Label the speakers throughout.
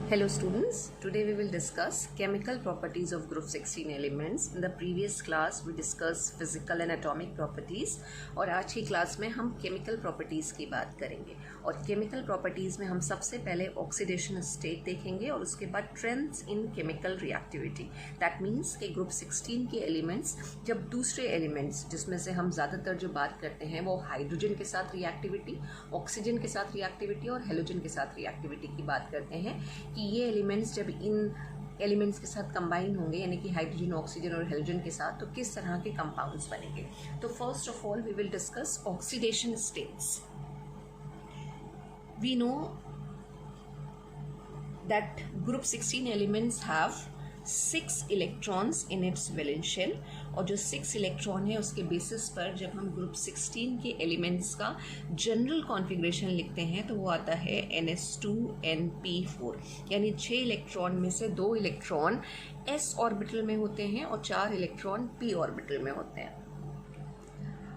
Speaker 1: Hello students, today we will discuss chemical properties of group 16 elements. In the previous class we discussed physical and atomic properties और आज की class में हम chemical properties की बात करेंगे और chemical properties में हम सबसे पहले oxidation state देखेंगे और उसके बाद trends in chemical reactivity. That means कि group 16 के elements जब दूसरे elements जिसमें से हम ज़्यादातर जो बात करते हैं वो हाइड्रोजन के साथ reactivity, ऑक्सीजन के साथ reactivity और हेलोजन के साथ reactivity की बात करते हैं कि ये एलिमेंट्स जब इन एलिमेंट्स के साथ कंबाइन होंगे यानी कि हाइड्रोजन ऑक्सीजन और हेलोजन के साथ तो किस तरह के कंपाउंड्स बनेंगे। तो first of all we will discuss oxidation states. We know that group 16 elements have 6 electrons in its valence shell और जो 6 इलेक्ट्रॉन है उसके बेसिस पर जब हम ग्रुप 16 के एलिमेंट्स का जनरल कॉन्फ़िगरेशन लिखते हैं तो वो आता है NS2Np4 यानी 6 इलेक्ट्रॉन में से 2 इलेक्ट्रॉन s ऑर्बिटल में होते हैं और 4 इलेक्ट्रॉन p ऑर्बिटल में होते हैं।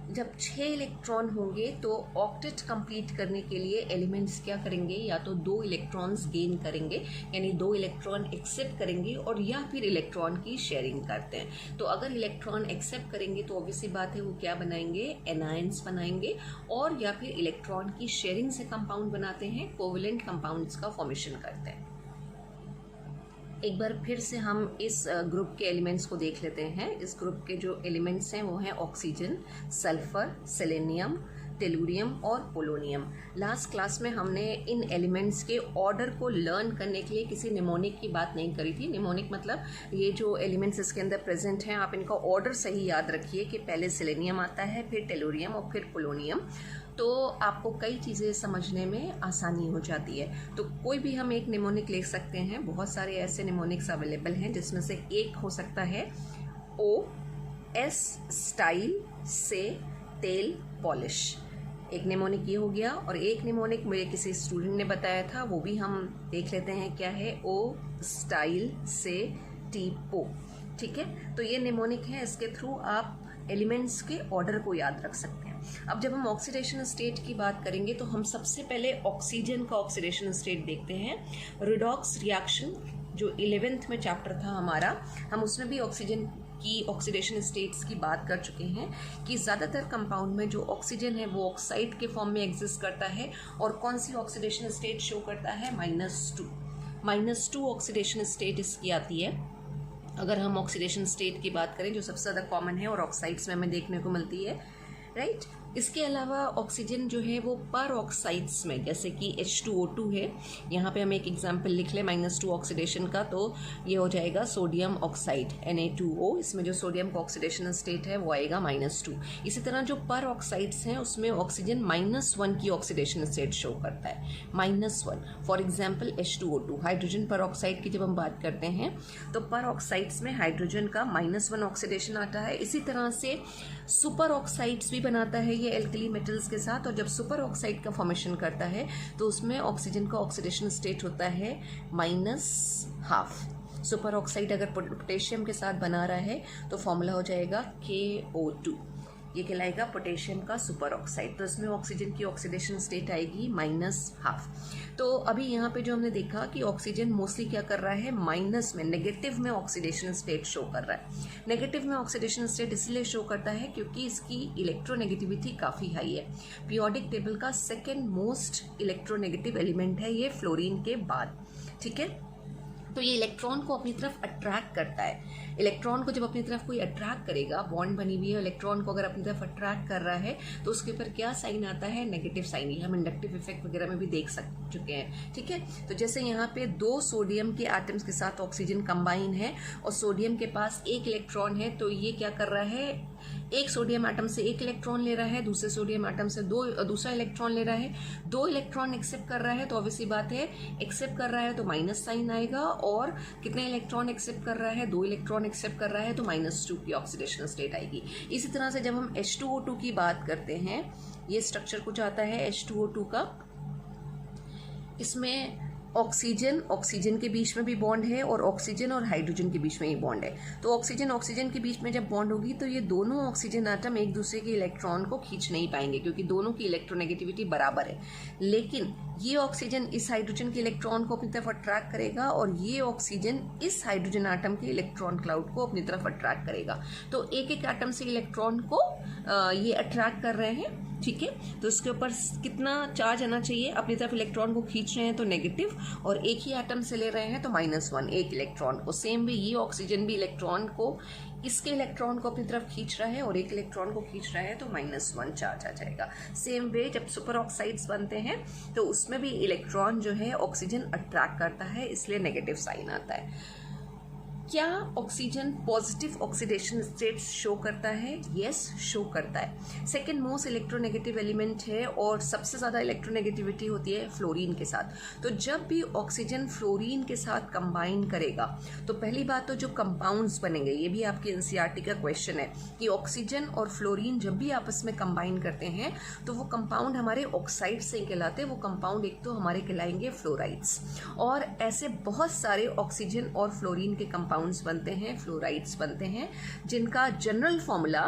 Speaker 1: जब 6 इलेक्ट्रॉन होंगे तो ऑक्टेट कंप्लीट करने के लिए एलिमेंट्स क्या करेंगे, या तो 2 इलेक्ट्रॉन्स गेन करेंगे यानी 2 इलेक्ट्रॉन एक्सेप्ट करेंगे और या फिर इलेक्ट्रॉन की शेयरिंग करते हैं। तो अगर इलेक्ट्रॉन एक्सेप्ट करेंगे तो ऑब्वियसली बात है वो क्या बनाएंगे, एनायंस बनाएंगे और या फिर इलेक्ट्रॉन की शेयरिंग से कंपाउंड बनाते हैं, कोवेलेंट कंपाउंड्स का फॉर्मेशन करते हैं। एक बार फिर से हम इस ग्रुप के एलिमेंट्स को देख लेते हैं। इस ग्रुप के जो एलिमेंट्स हैं वो हैं ऑक्सीजन, सल्फर, सेलेनियम, टेलुरियम और पोलोनियम। लास्ट क्लास में हमने इन एलिमेंट्स के ऑर्डर को लर्न करने के लिए किसी निमोनिक की बात नहीं करी थी। निमोनिक मतलब ये जो एलिमेंट्स इसके अंदर प्रेजेंट हैं आप इनका ऑर्डर सही याद रखिए कि पहले सेलेनियम आता है, फिर टेलुरियम और फिर पोलोनियम। तो आपको कई चीज़ें समझने में आसानी हो जाती है। तो कोई भी हम एक निमोनिक ले सकते हैं, बहुत सारे ऐसे निमोनिक्स अवेलेबल हैं जिसमें से एक हो सकता है OS स्टाइल से तेल पॉलिश। एक निमोनिक ये हो गया और एक निमोनिक मुझे किसी स्टूडेंट ने बताया था, वो भी हम देख लेते हैं क्या है, O स्टाइल से टीपो। ठीक है, तो ये निमोनिक है, इसके थ्रू आप एलिमेंट्स के ऑर्डर को याद रख सकते हैं। अब जब हम ऑक्सीडेशन स्टेट की बात करेंगे तो हम सबसे पहले ऑक्सीजन का ऑक्सीडेशन स्टेट देखते हैं। रिडॉक्स रिएक्शन जो 11th में चैप्टर था हमारा, हम उसमें भी ऑक्सीजन की ऑक्सीडेशन स्टेट्स की बात कर चुके हैं कि ज़्यादातर कंपाउंड में जो ऑक्सीजन है वो ऑक्साइड के फॉर्म में एग्जिस्ट करता है और कौन सी ऑक्सीडेशन स्टेट शो करता है, -2 ऑक्सीडेशन स्टेट इसकी आती है। अगर हम ऑक्सीडेशन स्टेट की बात करें जो सबसे ज़्यादा कॉमन है और ऑक्साइड्स में हमें देखने को मिलती है, राइट। इसके अलावा ऑक्सीजन जो है वो पर ऑक्साइड्स में, जैसे कि H2O2 है, यहाँ पे हम एक एग्जांपल लिख लें -2 ऑक्सीडेशन का, तो ये हो जाएगा सोडियम ऑक्साइड Na2O। इसमें जो सोडियम का ऑक्सीडेशन स्टेट है वो आएगा -2। इसी तरह जो पर ऑक्साइड्स हैं उसमें ऑक्सीजन -1 की ऑक्सीडेशन स्टेट शो करता है, -1। फॉर एग्जाम्पल H2O2 हाइड्रोजन पर ऑक्साइड की जब हम बात करते हैं तो पर ऑक्साइड्स में हाइड्रोजन का -1 ऑक्सीडेशन आता है। इसी तरह से सुपर ऑक्साइड्स भी बनाता है ये एल्कली मेटल्स के साथ, और जब सुपर ऑक्साइड का फॉर्मेशन करता है तो उसमें ऑक्सीजन का ऑक्सीडेशन स्टेट होता है -12। सुपर ऑक्साइड अगर पोटेशियम के साथ बना रहा है तो फॉर्मूला हो जाएगा KO2, ये कहलाएगा पोटेशियम का सुपर ऑक्साइड। तो इसमें ऑक्सीजन की ऑक्सीडेशन स्टेट आएगी -12। तो अभी यहाँ पे जो हमने देखा कि ऑक्सीजन मोस्टली क्या कर रहा है, माइनस में, नेगेटिव में ऑक्सीडेशन स्टेट शो कर रहा है। नेगेटिव में ऑक्सीडेशन स्टेट इसलिए शो करता है क्योंकि इसकी इलेक्ट्रोनेगेटिविटी काफ़ी हाई है। पीरियोडिक टेबल का सेकेंड मोस्ट इलेक्ट्रोनेगेटिव एलिमेंट है ये फ्लोरीन के बाद। ठीक है, तो ये इलेक्ट्रॉन को अपनी तरफ अट्रैक्ट करता है। इलेक्ट्रॉन को जब अपनी तरफ कोई अट्रैक्ट करेगा, बॉन्ड बनी हुई है, इलेक्ट्रॉन को अगर अपनी तरफ अट्रैक्ट कर रहा है तो उसके ऊपर क्या साइन आता है, नेगेटिव साइन। ये हम इंडक्टिव इफेक्ट वगैरह में भी देख चुके हैं। ठीक है, तो जैसे यहाँ पे 2 सोडियम के एटम्स के साथ ऑक्सीजन कंबाइन है और सोडियम के पास 1 इलेक्ट्रॉन है, तो ये क्या कर रहा है, एक सोडियम एटम से 1 इलेक्ट्रॉन ले रहा है, दूसरे सोडियम एटम से दूसरा इलेक्ट्रॉन ले रहा है, 2 इलेक्ट्रॉन एक्सेप्ट कर रहा है, तो ऑब्वियसली बात है एक्सेप्ट कर रहा है तो माइनस साइन आएगा, और कितने इलेक्ट्रॉन एक्सेप्ट कर रहा है, 2 इलेक्ट्रॉन एक्सेप्ट कर रहा है तो -2 की ऑक्सीडेशन स्टेट आएगी। इसी तरह से जब हम H2O2 की बात करते हैं, ये स्ट्रक्चर कुछ आता है H2O2 का, इसमें ऑक्सीजन के बीच में भी बॉन्ड है और ऑक्सीजन और हाइड्रोजन के बीच में ही बॉन्ड है। तो ऑक्सीजन के बीच में जब बॉन्ड होगी तो ये दोनों ऑक्सीजन आटम एक दूसरे के इलेक्ट्रॉन को खींच नहीं पाएंगे क्योंकि दोनों की इलेक्ट्रोनेगेटिविटी बराबर है। लेकिन ये ऑक्सीजन इस हाइड्रोजन के इलेक्ट्रॉन को अपनी तरफ अट्रैक्ट करेगा और ये ऑक्सीजन इस हाइड्रोजन आटम के इलेक्ट्रॉन क्लाउड को अपनी तरफ अट्रैक्ट करेगा। तो एक एक आटम से इलेक्ट्रॉन को ये अट्रैक्ट कर रहे हैं, ठीक है। तो इसके ऊपर कितना चार्ज आना चाहिए, अपनी तरफ इलेक्ट्रॉन को खींच रहे हैं तो नेगेटिव, और एक ही एटम से ले रहे हैं तो -1 एक इलेक्ट्रॉन को। सेम भी ये ऑक्सीजन भी इलेक्ट्रॉन को, इसके इलेक्ट्रॉन को अपनी तरफ खींच रहा है और एक इलेक्ट्रॉन को खींच रहा है तो -1 चार्ज आ जाएगा। सेम वे जब सुपर ऑक्साइड्स बनते हैं तो उसमें भी इलेक्ट्रॉन जो है ऑक्सीजन अट्रैक्ट करता है, इसलिए नेगेटिव साइन आता है। क्या oxygen positive oxidation states show करता है? यस, शो करता है। सेकेंड मोस्ट इलेक्ट्रोनेगेटिव एलिमेंट है और सबसे ज़्यादा इलेक्ट्रोनेगेटिविटी होती है फ्लोरीन के साथ। तो जब भी ऑक्सीजन फ्लोरीन के साथ कंबाइन करेगा तो पहली बात तो जो कंपाउंड्स बनेंगे, ये भी आपके एनसीईआरटी का क्वेश्चन है कि ऑक्सीजन और फ्लोरीन जब भी आपस में कंबाइन करते हैं तो वो कंपाउंड हमारे ऑक्साइड से कहलाते हैं। वो कंपाउंड एक तो हमारे कहलाएंगे फ्लोराइड्स, और ऐसे बहुत सारे ऑक्सीजन और फ्लोरीन के कंपाउंड बनते हैं, फ्लोराइड्स बनते हैं, जिनका जनरल फॉर्मूला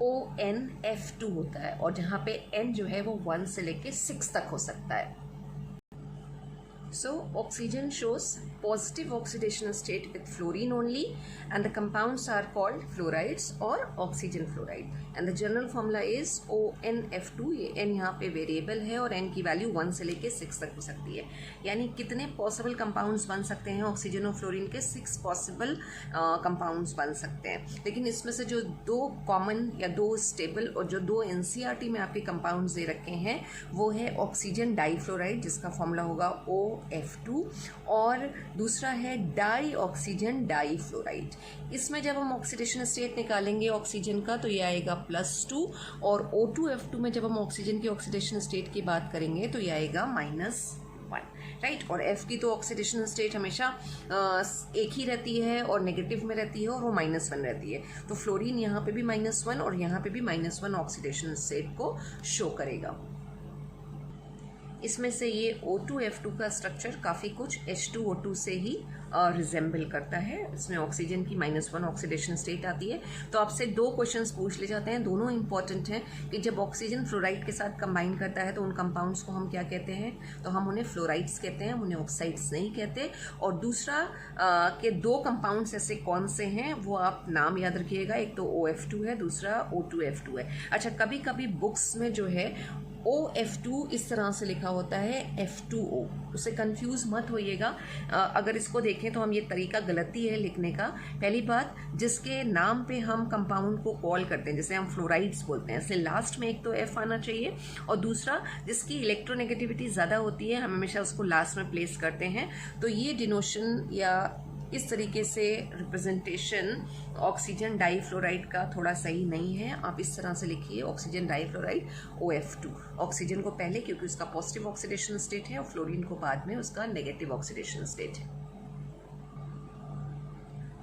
Speaker 1: ONF2 होता है, और जहां पे N जो है वो 1 से लेके 6 तक हो सकता है। So oxygen shows positive oxidation state with fluorine only, and the compounds are called fluorides or oxygen fluoride, and the general formula is ONF2। ये N यहाँ पे वेरिएबल है और N की वैल्यू 1 से लेके 6 तक हो सकती है। यानी कितने पॉसिबल कंपाउंड्स बन सकते हैं ऑक्सीजन और फ्लोरीन के? 6 पॉसिबल कंपाउंड्स बन सकते हैं। लेकिन इसमें से जो 2 कॉमन या 2 स्टेबल और जो 2 एनसीईआरटी में आपके कंपाउंड्स दे रखे हैं वो है ऑक्सीजन डाईफ्लोराइड, जिसका फॉर्मूला होगा OF2, और दूसरा है डाई ऑक्सीजन डाईफ्लोराइड। इसमें जब हम ऑक्सीडेशन स्टेट निकालेंगे ऑक्सीजन का तो ये आएगा +2, और O2F2 में जब हम ऑक्सीजन की ऑक्सीडेशन स्टेट की बात करेंगे तो ये आएगा -1, राइट। और F की तो ऑक्सीडेशन स्टेट हमेशा एक ही रहती है और नेगेटिव में रहती है और वो -1 रहती है। तो फ्लोरीन यहाँ पे भी -1 और यहाँ पे भी -1 ऑक्सीडेशन स्टेट को शो करेगा। इसमें से ये O2F2 का स्ट्रक्चर काफ़ी कुछ H2O2 से ही रिजेंबल करता है। इसमें ऑक्सीजन की -1 ऑक्सीडेशन स्टेट आती है। तो आपसे 2 क्वेश्चंस पूछ ले जाते हैं, दोनों इंपॉर्टेंट हैं कि जब ऑक्सीजन फ्लोराइड के साथ कंबाइन करता है तो उन कंपाउंड्स को हम क्या कहते हैं? तो हम उन्हें फ्लोराइड्स कहते हैं, उन्हें ऑक्साइड्स नहीं कहते। और दूसरा के 2 कंपाउंड्स ऐसे कौन से हैं वो आप नाम याद रखिएगा, एक तो OF2 है, दूसरा O2F2 है। अच्छा, कभी कभी बुक्स में जो है OF2 इस तरह से लिखा होता है F2O, उससे कंफ्यूज मत होइएगा। अगर इसको देखें तो हम ये तरीका गलती है लिखने का। पहली बात, जिसके नाम पे हम कंपाउंड को कॉल करते हैं, जैसे हम फ्लोराइड्स बोलते हैं, इससे लास्ट में एक तो F आना चाहिए, और दूसरा जिसकी इलेक्ट्रोनेगेटिविटी ज़्यादा होती है हम हमेशा उसको लास्ट में प्लेस करते हैं। तो ये डिनोशन या इस तरीके से रिप्रेजेंटेशन ऑक्सीजन डाईफ्लोराइड का थोड़ा सही नहीं है। आप इस तरह से लिखिए ऑक्सीजन डाईफ्लोराइड OF2, ऑक्सीजन को पहले क्योंकि उसका पॉजिटिव ऑक्सीडेशन स्टेट है और फ्लोरीन को बाद में उसका नेगेटिव ऑक्सीडेशन स्टेट है।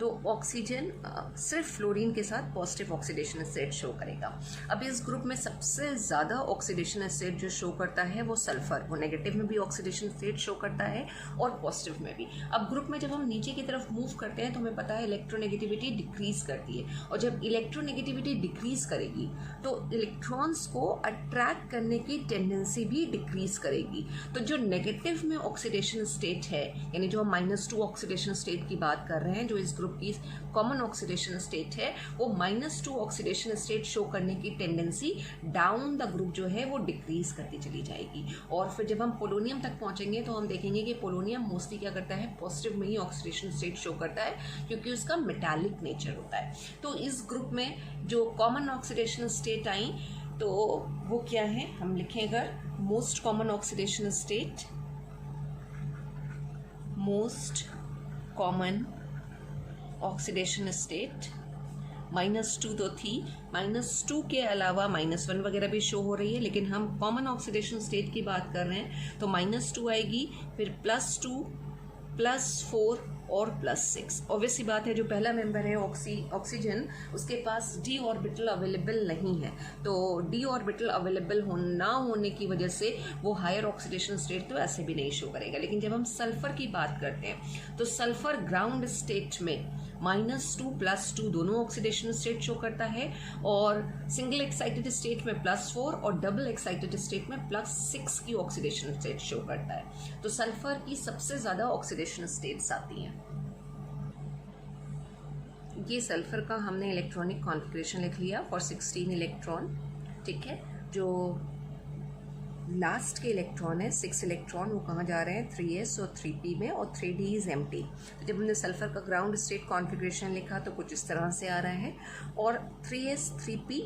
Speaker 1: तो ऑक्सीजन सिर्फ फ्लोरीन के साथ पॉजिटिव ऑक्सीडेशन स्टेट शो करेगा। अब इस ग्रुप में सबसे ज़्यादा ऑक्सीडेशन स्टेट जो शो करता है वो सल्फर, वो नेगेटिव में भी ऑक्सीडेशन स्टेट शो करता है और पॉजिटिव में भी। अब ग्रुप में जब हम नीचे की तरफ मूव करते हैं तो हमें पता है इलेक्ट्रोनेगेटिविटी डिक्रीज करती है, और जब इलेक्ट्रोनेगेटिविटी डिक्रीज करेगी तो इलेक्ट्रॉन्स को अट्रैक्ट करने की टेंडेंसी भी डिक्रीज करेगी। तो जो नेगेटिव में ऑक्सीडेशन स्टेट है, यानी जो हम -2 ऑक्सीडेशन स्टेट की बात कर रहे हैं, जो इस ग्रुप की कॉमन ऑक्सीडेशन स्टेट है, वो -2 ऑक्सीडेशन स्टेट शो करने की टेंडेंसी डाउन द ग्रुप जो है वो डिक्रीज करती चली जाएगी। और फिर जब हम पोलोनियम तक पहुंचेंगे तो हम देखेंगे कि पोलोनियम मोस्टली क्या करता है, पॉजिटिव में ही ऑक्सीडेशन स्टेट शो करता है क्योंकि उसका मेटालिक नेचर होता है। तो इस ग्रुप में जो कॉमन ऑक्सीडेशन स्टेट आई तो वो क्या है, हम लिखें अगर most common oxidation state, most common oxidation state -2 तो थी, -2 के अलावा -1 वगैरह भी शो हो रही है, लेकिन हम कॉमन ऑक्सीडेशन स्टेट की बात कर रहे हैं तो -2 आएगी, फिर +2, +4, और +6। ऑब्वियसली बात है, जो पहला मेंबर है ऑक्सीजन, उसके पास d ऑर्बिटल अवेलेबल नहीं है, तो d ऑर्बिटल अवेलेबल ना होने की वजह से वो हायर ऑक्सीडेशन स्टेट तो ऐसे भी नहीं शो करेगा। लेकिन जब हम सल्फर की बात करते हैं तो सल्फर ग्राउंड स्टेट में -2 +2 दोनों ऑक्सीडेशन स्टेट शो करता है, और सिंगल एक्साइटेड स्टेट में +4 और डबल एक्साइटेड स्टेट में +6 की ऑक्सीडेशन स्टेट शो करता है। तो सल्फर की सबसे ज्यादा ऑक्सीडेशन स्टेट्स आती हैं। ये सल्फर का हमने इलेक्ट्रॉनिक कॉन्फ़िगरेशन लिख लिया फॉर 16 इलेक्ट्रॉन, ठीक है। जो लास्ट के इलेक्ट्रॉन है 6 इलेक्ट्रॉन, वो कहाँ जा रहे हैं 3s और 3p में, और 3d इज एम्प्टी। तो जब हमने सल्फर का ग्राउंड स्टेट कॉन्फ़िगरेशन लिखा तो कुछ इस तरह से आ रहा है, और 3s 3p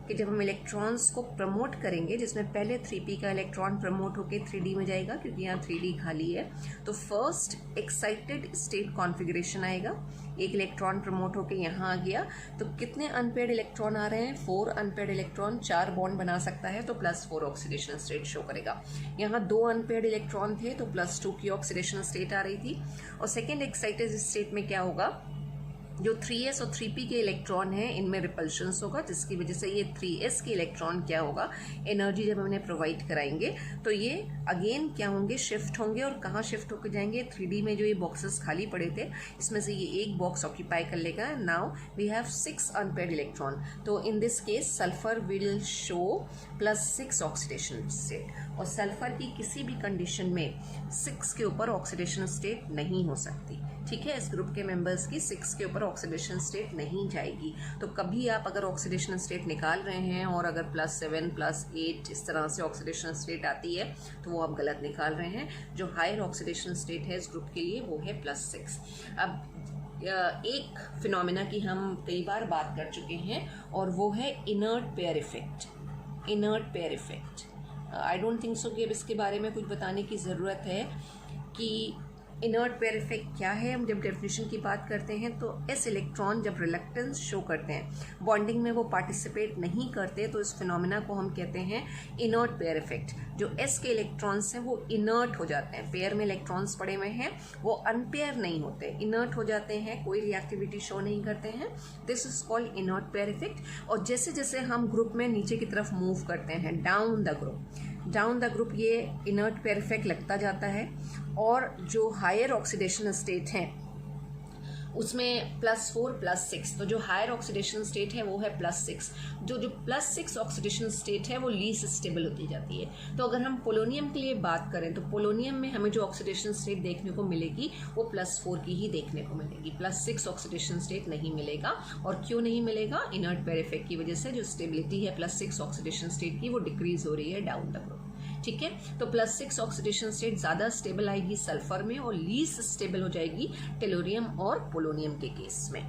Speaker 1: कि जब हम इलेक्ट्रॉन्स को प्रमोट करेंगे, जिसमें पहले 3p का इलेक्ट्रॉन प्रमोट होकर 3d में जाएगा क्योंकि यहाँ 3d खाली है, तो फर्स्ट एक्साइटेड स्टेट कॉन्फ़िगरेशन आएगा। एक इलेक्ट्रॉन प्रमोट होकर यहाँ आ गया, तो कितने अनपेयर्ड इलेक्ट्रॉन आ रहे हैं, 4 अनपेयर्ड इलेक्ट्रॉन, 4 बॉन्ड बना सकता है तो +4 ऑक्सीडेशन स्टेट शो करेगा। यहाँ 2 अनपेयर्ड इलेक्ट्रॉन थे तो +2 की ऑक्सीडेशन स्टेट आ रही थी। और सेकेंड एक्साइटेड स्टेट में क्या होगा, जो 3s और 3p के इलेक्ट्रॉन हैं इनमें रिपल्शंस होगा, जिसकी वजह से ये 3s के इलेक्ट्रॉन क्या होगा, एनर्जी जब हम इन्हें प्रोवाइड कराएंगे तो ये अगेन क्या होंगे, शिफ्ट होंगे। और कहाँ शिफ्ट होकर जाएंगे, 3d में जो ये बॉक्सेस खाली पड़े थे इसमें से ये एक बॉक्स ऑक्यूपाई कर लेगा। Now we have 6 unpaired electron, तो in this case sulphur will show +6 oxidation state, और सल्फर की किसी भी कंडीशन में 6 के ऊपर ऑक्सीडेशन स्टेट नहीं हो सकती, ठीक है। इस ग्रुप के मेंबर्स की 6 के ऊपर ऑक्सीडेशन स्टेट नहीं जाएगी। तो कभी आप अगर ऑक्सीडेशन स्टेट निकाल रहे हैं और अगर +7 +8 इस तरह से ऑक्सीडेशन स्टेट आती है तो वो आप गलत निकाल रहे हैं। जो हायर ऑक्सीडेशन स्टेट है इस ग्रुप के लिए वो है +6। अब एक फिनोमेना की हम कई बार बात कर चुके हैं और वो है inert pair effect. Inert pair effect, I don't think so कि अब इसके बारे में कुछ बताने की ज़रूरत है कि इनर्ट पेयर इफेक्ट क्या है। हम जब डेफिनेशन की बात करते हैं तो s इलेक्ट्रॉन जब रिलक्टेंस शो करते हैं, बॉन्डिंग में वो पार्टिसिपेट नहीं करते, तो इस फिनोमेना को हम कहते हैं इनर्ट पेयर इफेक्ट। जो s के इलेक्ट्रॉन्स हैं वो इनर्ट हो जाते हैं, पेयर में इलेक्ट्रॉन्स पड़े हुए हैं वो अनपेयर नहीं होते, इनर्ट हो जाते हैं, कोई रिएक्टिविटी शो नहीं करते हैं। This is called inert pair effect. और जैसे जैसे हम ग्रुप में नीचे की तरफ मूव करते हैं डाउन द ग्रुप ये इनर्ट पेयर इफेक्ट लगता जाता है। और जो हायर ऑक्सीडेशन स्टेट हैं उसमें +4 +6, तो जो हायर ऑक्सीडेशन स्टेट है वो है +6। जो +6 ऑक्सीडेशन स्टेट है वो लीस्ट स्टेबल होती जाती है। तो अगर हम पोलोनियम के लिए बात करें तो पोलोनियम में हमें जो ऑक्सीडेशन स्टेट देखने को मिलेगी वो +4 की ही देखने को मिलेगी, +6 ऑक्सीडेशन स्टेट नहीं मिलेगा। और क्यों नहीं मिलेगा, इनर्ट पेयर इफेक्ट की वजह से जो स्टेबिलिटी है +6 ऑक्सीडेशन स्टेट की वो डिक्रीज हो रही है डाउन द ग्रुप, ठीक है। तो +6 ऑक्सीडेशन स्टेट ज्यादा स्टेबल आएगी सल्फर में और लीस्ट स्टेबल हो जाएगी टेलोरियम और पोलोनियम के केस में।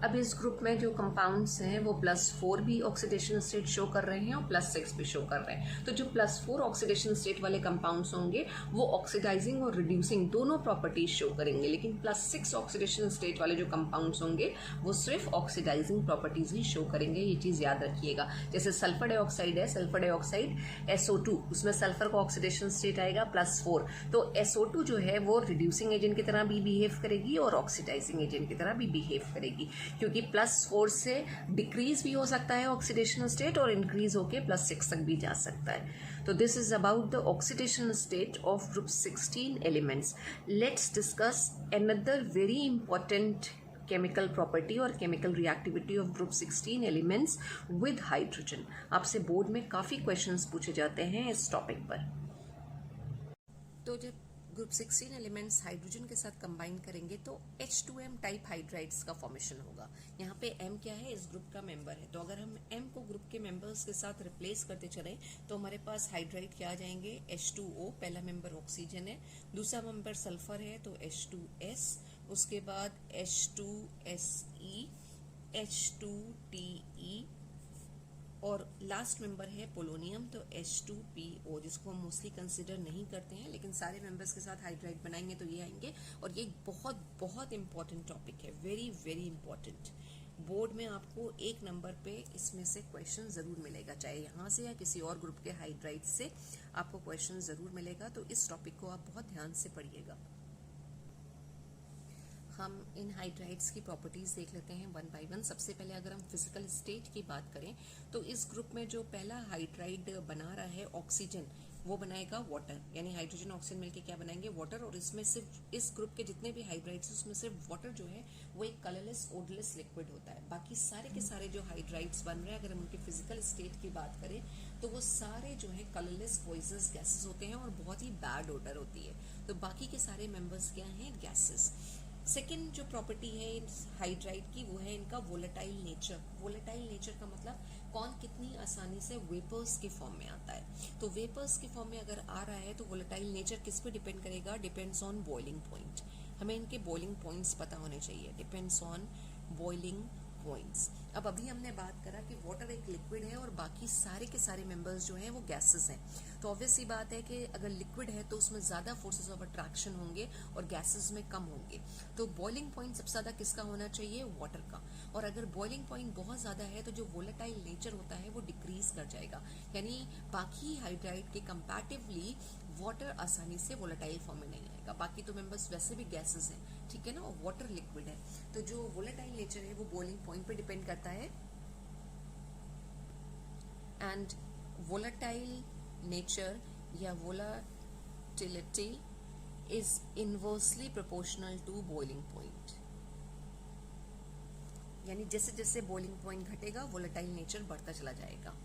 Speaker 1: अब इस ग्रुप में जो कंपाउंड्स हैं वो +4 भी ऑक्सीडेशन स्टेट शो कर रहे हैं और +6 भी शो कर रहे हैं। तो जो +4 ऑक्सीडेशन स्टेट वाले कंपाउंड्स होंगे वो ऑक्सीडाइजिंग और रिड्यूसिंग दोनों प्रॉपर्टीज शो करेंगे, लेकिन +6 ऑक्सीडेशन स्टेट वाले जो कंपाउंड्स होंगे वो सिर्फ ऑक्सीडाइजिंग प्रॉपर्टीज ही शो करेंगे। ये चीज याद रखिएगा। जैसे सल्फर डाइऑक्साइड है, सल्फर डाइऑक्साइड SO2, उसमें सल्फर का ऑक्सीडेशन स्टेट आएगा +4, तो SO2 जो है वो रिड्यूसिंग एजेंट की तरह भी बिहेव करेगी और ऑक्सीडाइजिंग एजेंट की तरह भी बिहेव करेगी, क्योंकि +4 से डिक्रीज भी हो सकता है ऑक्सीडेशन स्टेट और इंक्रीज होके +6 तक भी जा सकता है। तो this is about the oxidation state of group 16 elements. Let's discuss another very important chemical property और chemical reactivity of group 16 elements with hydrogen. आपसे बोर्ड में काफी क्वेश्चंस पूछे जाते हैं इस टॉपिक पर। तो जब ग्रुप 16 एलिमेंट्स हाइड्रोजन के साथ कंबाइन करेंगे तो H2M टाइप हाइड्राइड्स का फॉर्मेशन होगा। यहाँ पे M क्या है, इस ग्रुप का मेंबर है, तो अगर हम M को ग्रुप के मेंबर्स के साथ रिप्लेस करते चलें तो हमारे पास हाइड्राइड क्या आ जाएंगे, H2O, पहला मेंबर ऑक्सीजन है, दूसरा मेंबर सल्फर है तो H2S, उसके बाद H2Se, H2Te और लास्ट मेंबर है पोलोनियम तो H2PO, जिसको हम मोस्टली कंसिडर नहीं करते हैं, लेकिन सारे मेंबर्स के साथ हाइड्राइड बनाएंगे तो ये आएंगे। और ये बहुत बहुत इंपॉर्टेंट टॉपिक है, वेरी वेरी इंपॉर्टेंट। बोर्ड में आपको एक नंबर पे इसमें से क्वेश्चन जरूर मिलेगा, चाहे यहाँ से या किसी और ग्रुप के हाइड्राइड से आपको क्वेश्चन जरूर मिलेगा। तो इस टॉपिक को आप बहुत ध्यान से पढ़िएगा। हम इन हाइड्राइड्स की प्रॉपर्टीज देख लेते हैं वन बाय वन। सबसे पहले अगर हम फिजिकल स्टेट की बात करें तो इस ग्रुप में जो पहला हाइड्राइड बना रहा है ऑक्सीजन, वो बनाएगा वाटर, यानी हाइड्रोजन ऑक्सीजन मिलके क्या बनाएंगे, वाटर। और इसमें सिर्फ इस ग्रुप के जितने भी हाइड्राइड्स हैं उसमें सिर्फ वाटर जो है वो एक कलरलेस ओडरलेस लिक्विड होता है। बाकी सारे के सारे जो हाइड्राइड्स बन रहे हैं, अगर हम उनके फिजिकल स्टेट की बात करें तो वो सारे जो है कलरलेस पॉइजनस गैसेस होते हैं और बहुत ही बैड ओडर होती है। तो बाकी के सारे मेंबर्स क्या हैं, गैसेस। सेकेंड जो प्रॉपर्टी है हाइड्राइड की वो है इनका वोलेटाइल नेचर। वोलेटाइल नेचर का मतलब कौन कितनी आसानी से वेपर्स के फॉर्म में आता है। तो वेपर्स के फॉर्म में अगर आ रहा है तो वोलेटाइल नेचर किस पे डिपेंड करेगा, डिपेंड्स ऑन बॉइलिंग पॉइंट। हमें इनके बॉइलिंग पॉइंट्स पता होने चाहिए, डिपेंड्स ऑन बॉइलिंग पॉइंट्स। अब अभी हमने बात करा कि वाटर एक लिक्विड है और बाकी सारे के सारे मेंबर्स जो हैं वो गैसेस हैं। तो ऑब्वियस सी बात है कि अगर लिक्विड है तो उसमें ज्यादा फोर्सेस ऑफ अट्रैक्शन होंगे और गैसेस में कम होंगे। तो बॉइलिंग पॉइंट सबसे ज्यादा किसका होना चाहिए, वाटर का। और अगर बॉइलिंग पॉइंट बहुत ज्यादा है तो जो वोलेटाइल नेचर होता है वो डिक्रीज कर जाएगा, यानी बाकी हाइड्राइड के कंपैरेटिवली वाटर आसानी से वोलेटाइल फॉर्म में नहीं आएगा। बाकी तो मेंबर्स वैसे भी गैसेस हैं, ठीक है ना, और वाटर लिक्विड है। तो जो वोलेटाइल नेचर है वो बॉइलिंग पॉइंट पे डिपेंड करता है। एंड वोलेटाइल नेचर या volatility is inversely proportional to boiling point, यानी जैसे जैसे बॉइलिंग पॉइंट घटेगा वोलेटाइल नेचर बढ़ता चला जाएगा।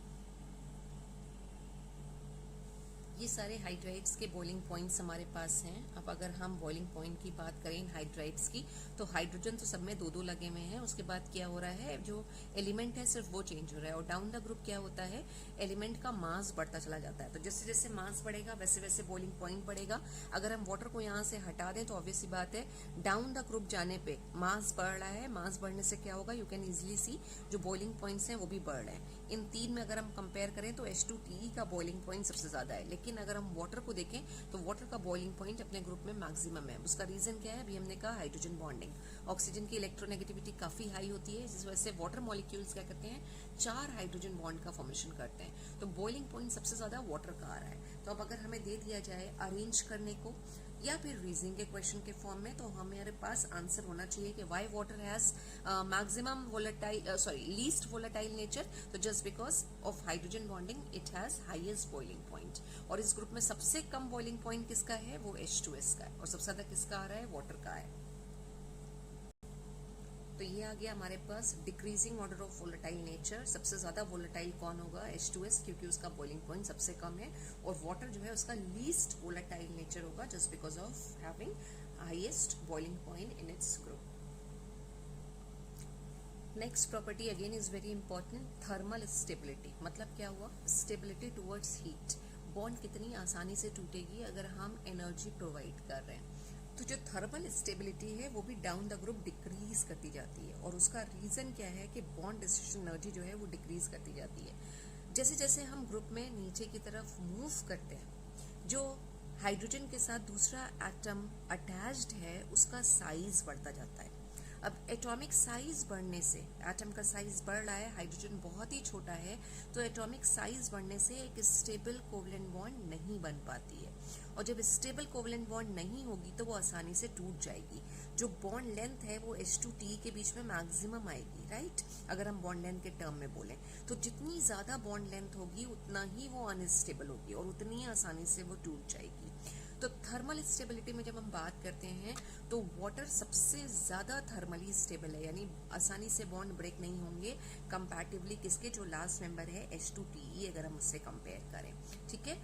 Speaker 1: ये सारे हाइड्राइड्स के बॉइलिंग पॉइंट्स हमारे पास हैं। अब अगर हम बॉइलिंग पॉइंट की बात करें इन हाइड्राइड्स की, तो हाइड्रोजन तो सब में दो दो लगे हुए हैं। उसके बाद क्या हो रहा है, जो एलिमेंट है सिर्फ वो चेंज हो रहा है। और डाउन द ग्रुप क्या होता है, एलिमेंट का मास बढ़ता चला जाता है। तो जैसे जैसे मास बढ़ेगा वैसे वैसे बॉइलिंग पॉइंट बढ़ेगा। अगर हम वाटर को यहाँ से हटा दें तो ऑब्वियस सी बात है डाउन द ग्रुप जाने पे मास बढ़ रहा है। मास बढ़ने से क्या होगा, यू कैन इजिली सी जो बॉइलिंग पॉइंट्स हैं वो भी बढ़ रहे हैं। इन तीन में अगर हम कंपेयर करें तो H2TE का बॉइलिंग पॉइंट सबसे ज्यादा है। लेकिन अगर हम वाटर को देखें तो वाटर का बॉइलिंग पॉइंट अपने ग्रुप में मैक्सिमम है। उसका रीजन क्या है, अभी हमने कहा हाइड्रोजन बॉन्डिंग। ऑक्सीजन की इलेक्ट्रोनेगेटिविटी काफी हाई होती है, जिस वजह से वाटर मॉलिक्यूल्स क्या करते हैं, 4 हाइड्रोजन बॉन्ड का फॉर्मेशन करते हैं। तो बॉइलिंग पॉइंट सबसे ज्यादा वाटर का आ रहा है। तो अब अगर हमें दे दिया जाए अरेंज करने को या फिर रीजनिंग के क्वेश्चन के फॉर्म में, तो हमारे पास आंसर होना चाहिए कि why water has maximum volatile least volatile nature. तो just because of hydrogen bonding it has highest boiling point. और इस ग्रुप में सबसे कम बॉइलिंग पॉइंट किसका है, वो H2S का है। और सबसे ज्यादा किसका आ रहा है, वाटर का है। तो ये आ गया हमारे पास decreasing order of volatile nature. सबसे ज्यादा वोलेटाइल कौन होगा, H2S, क्योंकि उसका बॉइलिंग पॉइंट सबसे कम है। और वाटर जो है उसका लीस्ट वोलेटाइल नेचर होगा just because of having highest boiling point in its group. Next property again is very important, thermal stability. मतलब क्या हुआ, स्टेबिलिटी टुवर्ड्स हीट। बॉन्ड कितनी आसानी से टूटेगी अगर हम एनर्जी प्रोवाइड कर रहे हैं। तो जो थर्मल स्टेबिलिटी है वो भी डाउन द ग्रुप डिक्रीज करती जाती है। और उसका रीजन क्या है कि बॉन्ड डिस्ट्रीब्यूशन एनर्जी जो है वो डिक्रीज करती जाती है। जैसे जैसे हम ग्रुप में नीचे की तरफ मूव करते हैं, जो हाइड्रोजन के साथ दूसरा एटम अटैच्ड है उसका साइज बढ़ता जाता है। अब एटॉमिक साइज बढ़ने से, एटम का साइज बढ़ रहा है, हाइड्रोजन बहुत ही छोटा है, तो एटॉमिक साइज बढ़ने से एक स्टेबल कोवलेंट बॉन्ड नहीं बन पाती है। और जब स्टेबल कोवलेंट बॉन्ड नहीं होगी तो वो आसानी से टूट जाएगी। जो बॉन्ड लेंथ है वो H2TE के बीच में मैक्सिमम आएगी, राइट। अगर हम बॉन्ड लेंथ के टर्म में बोलें तो जितनी ज्यादा बॉन्ड लेंथ होगी उतना ही वो अनस्टेबल होगी और उतनी आसानी से वो टूट जाएगी। तो थर्मल स्टेबिलिटी में जब हम बात करते हैं तो वाटर सबसे ज्यादा थर्मली स्टेबल है, यानी आसानी से बॉन्ड ब्रेक नहीं होंगे कंपैरेटिवली किसके, जो लास्ट मेंबर है H2TE, अगर हम उससे कंपेयर करें, ठीक है।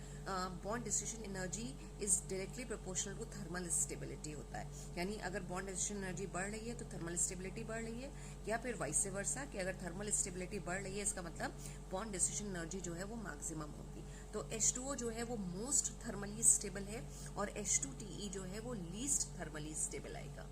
Speaker 1: Bond distribution energy is directly proportional to thermal stability होता है, यानी अगर बॉन्ड डिस्ट्रीब्यूशन एनर्जी बढ़ रही है तो थर्मल स्टेबिलिटी बढ़ रही है, या फिर वाइस वर्सा कि अगर थर्मल स्टेबिलिटी बढ़ रही है इसका मतलब बॉन्ड डिस्ट्रीब्यूशन एनर्जी जो है वो मैक्सिमम होगी। तो H2O जो है वो मोस्ट थर्मली स्टेबल है और H2TE जो है वो लीस्ट थर्मली स्टेबल आएगा।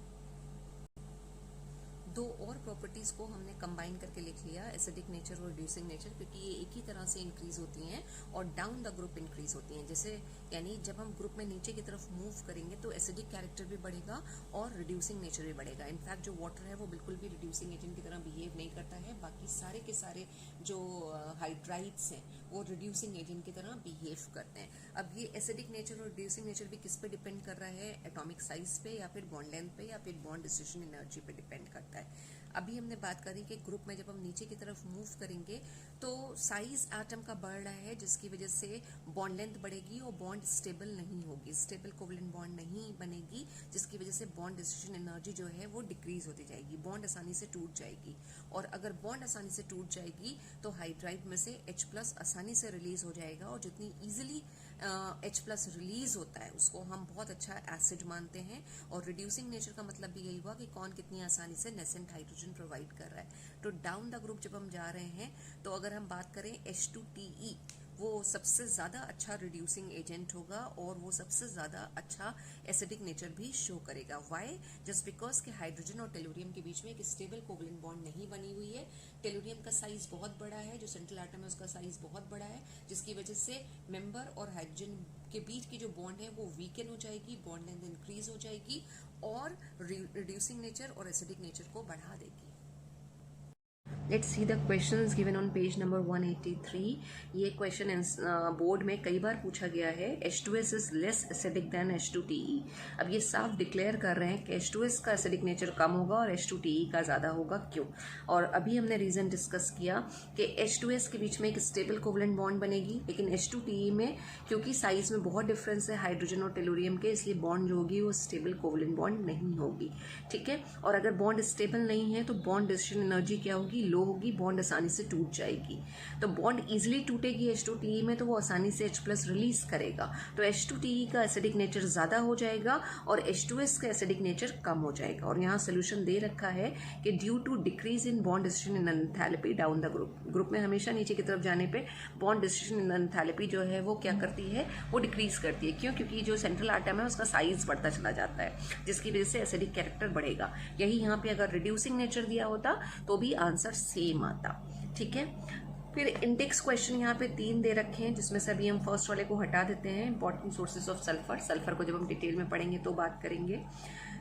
Speaker 1: दो और प्रॉपर्टीज़ को हमने कंबाइन करके लिख लिया, एसिडिक नेचर और रिड्यूसिंग नेचर, क्योंकि ये एक ही तरह से इंक्रीज होती हैं और डाउन द ग्रुप इंक्रीज होती हैं। जैसे यानी जब हम ग्रुप में नीचे की तरफ मूव करेंगे तो एसिडिक कैरेक्टर भी बढ़ेगा और रिड्यूसिंग नेचर भी बढ़ेगा। इनफैक्ट जो वाटर है वो बिल्कुल भी रिड्यूसिंग एजेंट की तरह बिहेव नहीं करता है, बाकी सारे के सारे जो हाइड्राइड्स हैं वो रिड्यूसिंग एजेंट की तरह बिहेव करते हैं। अब ये एसिडिक नेचर और रिड्यूसिंग नेचर भी किस पे डिपेंड कर रहा है, एटॉमिक साइज पे या फिर बॉन्ड लेंथ पे या फिर बॉन्ड डिस्ट्रीब्यूशन एनर्जी पे डिपेंड करता है। अभी हमने बात करी कि ग्रुप में जब हम नीचे की तरफ मूव करेंगे तो साइज एटम का बढ़ रहा है, जिसकी वजह से बॉन्ड लेंथ बढ़ेगी और बॉन्ड स्टेबल नहीं होगी, स्टेबल कोवलेंट बॉन्ड नहीं बनेगी, जिसकी वजह से बॉन्ड डिस्ट्रीब्यूशन एनर्जी जो है वो डिक्रीज होती जाएगी, बॉन्ड आसानी से टूट जाएगी। और अगर बॉन्ड आसानी से टूट जाएगी तो हाइड्राइड में से H+ आसानी से रिलीज हो जाएगा, और जितनी ईजिली H+ रिलीज होता है उसको हम बहुत अच्छा एसिड मानते हैं। और रिड्यूसिंग नेचर का मतलब भी यही हुआ कि कौन कितनी आसानी से नेसेंट हाइड्रोजन प्रोवाइड कर रहा है। तो डाउन द ग्रुप जब हम जा रहे हैं तो अगर हम बात करें H2TE, वो सबसे ज़्यादा अच्छा रिड्यूसिंग एजेंट होगा और वो सबसे ज़्यादा अच्छा एसिडिक नेचर भी शो करेगा। वाई? जस्ट बिकॉज कि हाइड्रोजन और टेलुरियम के बीच में एक स्टेबल कोवलेंट बॉन्ड नहीं बनी हुई है। टेलुरियम का साइज बहुत बड़ा है, जो सेंट्रल एटम है उसका साइज बहुत बड़ा है, जिसकी वजह से मेंबर और हाइड्रोजन के बीच की जो बॉन्ड है वो वीकन हो जाएगी, बॉन्ड लेंथ इंक्रीज हो जाएगी और रिड्यूसिंग नेचर और एसिडिक नेचर को बढ़ा देगी। Let's see the questions given on page number 183. ये क्वेश्चन बोर्ड में कई बार पूछा गया है। H2S is less acidic than H2TE. अब ये साफ डिक्लेयर कर रहे हैं कि H2S का एसिडिक नेचर कम होगा और H2TE का ज़्यादा होगा। क्यों? और अभी हमने रीज़न डिस्कस किया कि H2S के बीच में एक स्टेबल कोवलेंट बॉन्ड बनेगी, लेकिन H2TE में क्योंकि साइज में बहुत डिफरेंस है हाइड्रोजन और टेलुरियम के, इसलिए बॉन्ड जो होगी वो स्टेबल कोवलेंट बॉन्ड नहीं होगी। ठीक है, और अगर बॉन्ड स्टेबल नहीं है तो बॉन्ड डिस्ट्रीब्यूशन एनर्जी क्या होगी, लो होगी, बॉन्ड आसानी से टूट जाएगी। तो बॉन्ड इजीली टूटेगी H2TE में तो वो आसानी से H+ रिलीज करेगा, तो H2TE का एसिडिक नेचर ज़्यादा हो जाएगा और H2S का एसिडिक नेचर कम हो जाएगा। और यहाँ सोल्यूशन दे रखा है कि due to decrease in bond distribution in enthalpy down the group में हमेशा नीचे की तरफ जाने पे बॉन्ड डिस्ट्रीब्यूशन इन एंथैल्पी जो है वो क्या करती है, वो डिक्रीज करती है। क्यों? क्योंकि जो सेंट्रल एटम है उसका साइज बढ़ता चला जाता है, जिसकी वजह से एसिडिक कैरेक्टर बढ़ेगा। यही यहाँ पे अगर रिड्यूसिंग नेचर दिया होता तो भी आंसर सेम आता। ठीक है, फिर इंडेक्स क्वेश्चन यहाँ पे 3 दे रखे हैं, जिसमें से अभी हम फर्स्ट वाले को हटा देते हैं, important sources of sulphur. Sulphur को जब हम डिटेल में पढ़ेंगे तो बात करेंगे।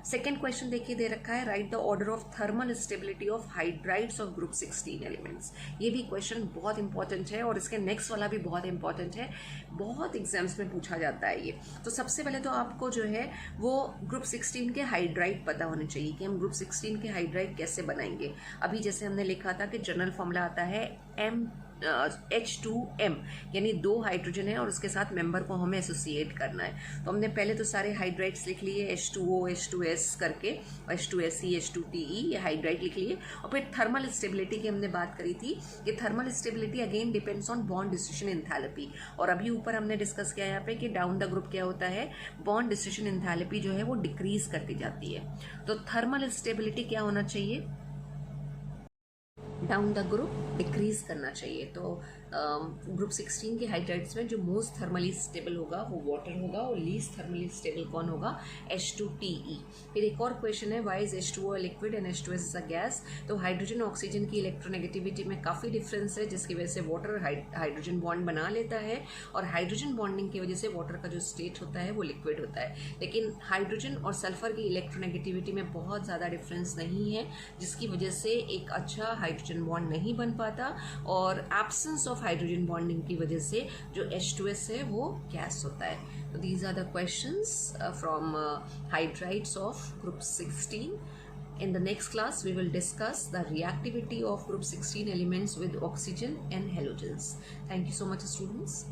Speaker 1: सेकेंड क्वेश्चन देखिए दे रखा है, right the order of thermal stability of hydrides of group 16 elements. ये भी क्वेश्चन बहुत इंपॉर्टेंट है और इसके नेक्स्ट वाला भी बहुत इंपॉर्टेंट है, बहुत एग्जाम्स में पूछा जाता है ये। तो सबसे पहले तो आपको जो है वो ग्रुप 16 के हाइड्राइड पता होने चाहिए कि हम ग्रुप 16 के हाइड्राइड कैसे बनाएंगे। अभी जैसे हमने लिखा था कि जनरल फॉर्मूला आता है H2M, यानी 2 हाइड्रोजन है और उसके साथ मेंबर को हमें एसोसिएट करना है। तो हमने पहले तो सारे हाइड्राइड्स लिख लिए H2O, H2S करके, H2Se, H2TE, ये हाइड्राइड लिख लिए। और फिर थर्मल स्टेबिलिटी की हमने बात करी थी कि thermal stability again depends on bond distribution enthalpy. और अभी ऊपर हमने डिस्कस किया यहाँ पे कि डाउन द ग्रुप क्या होता है, बॉन्ड डिस्ट्रीब्यूशन एंथैल्पी जो है वो डिक्रीज करती जाती है। तो थर्मल स्टेबिलिटी क्या होना चाहिए, डाउन द ग्रुप डिक्रीज करना चाहिए। तो ग्रुप 16 के हाइड्राइड्स में जो मोस्ट थर्मली स्टेबल होगा वो वाटर होगा और लीस्ट थर्मली स्टेबल कौन होगा, H2TE। फिर एक और क्वेश्चन है, why is H2O liquid and H2S is a gas. तो हाइड्रोजन ऑक्सीजन की इलेक्ट्रोनेगेटिविटी में काफ़ी डिफरेंस है, जिसकी वजह से वाटर हाइड्रोजन बॉन्ड बना लेता है और हाइड्रोजन बॉन्डिंग की वजह से वाटर का जो स्टेट होता है वो लिक्विड होता है। लेकिन हाइड्रोजन और सल्फर की इलेक्ट्रोनेगेटिविटी में बहुत ज़्यादा डिफरेंस नहीं है, जिसकी वजह से एक अच्छा हाइड्रोजन बॉन्ड नहीं बन पाता और एब्सेंस ऑफ हाइड्रोजन बॉन्डिंग की वजह से जो H2S है वो गैस होता है। तो these are the questions from hydrides of group 16. In the next class, we will discuss the reactivity of group 16 elements with oxygen and halogens. Thank you so much, students.